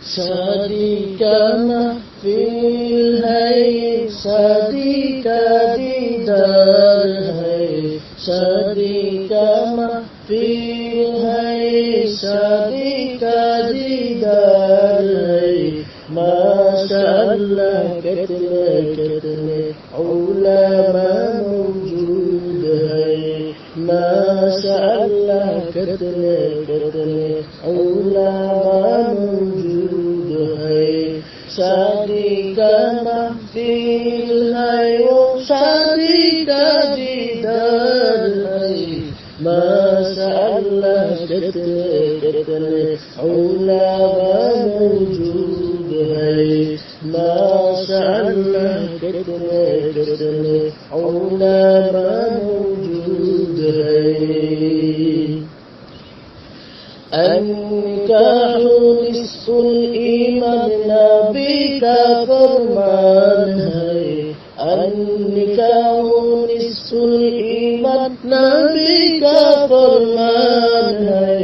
शादी का महफिल है, शादी का दीदार है, शादी का महफिल है, शादी का दीदार है। माशाअल्लाह कितने उलमा मौजूद है, माशाअल्लाह कितने उलमा मौजूद है। शादी का महफिल है, वो शादी का दीदार है। माशाअल्लाह कितने उलमा मौजूद है, माशाअल्लाह कितने उलमा मौजूद है। अन्निकाहु निस्फुल ईमान, नबी का फरमान है। अन्निकाहु निस्फुल ईमान, नबी का फरमान है।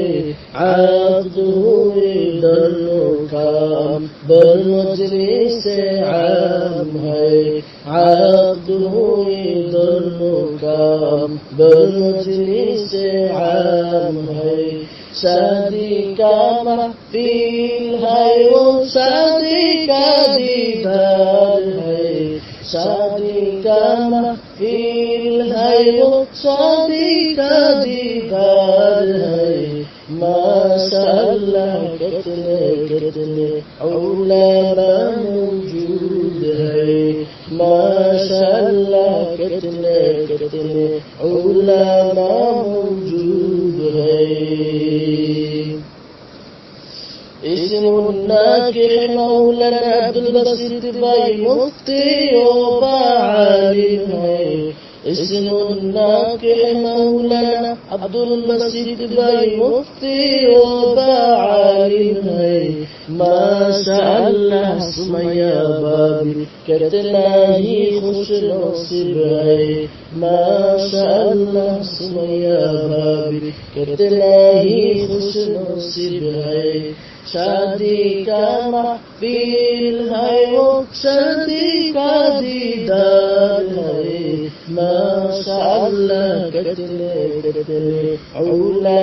अक़्द हुए दोनों काम बमजलिस आम है, अक़्द हुए दोनों काम बमजलिस आम है। शादी का महफिल है, वो शादी का दीदार है, शादी का महफिल है, वो शादी का दीदार है। माशाअल्लाह कितने उलमा मौजूद है, माशाअल्लाह कितने उलमा मौजूद है। इस्मुन्नाकिह मौलाना अब्दुल बसीत भाई मुफ्ती व आलिम है। इस्मुन्नाकिह मौलाना अब्दुल बसीत भाई मुफ्ती व आलिम है। माशाअल्लाह सुमैया भाभी कितना ही खुश नसीब है, माशाअल्लाह सुमैया भाभी कितना ही खुश नसीब है। शादी का महफिल है, वो शादी का दीदार है। माशाअल्लाह कितने उलमा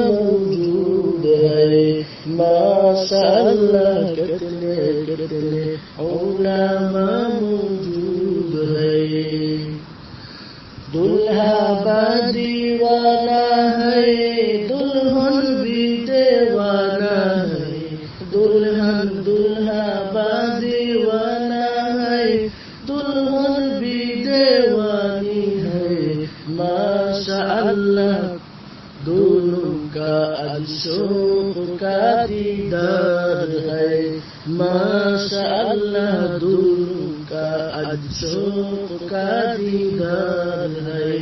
मौजूद है, माशाअल्लाह कितने उलमा मौजूद है। दुल्हा बा दीवाना है, दुल्हन भी दीवाना है। दुल्हा बा दीवाना है, दुल्हन भी दीवानी है। माशाअल्लाह दोनों का अशोक का दीदार है, माशाअल्लाह दोनों का अशोक का दीदार है।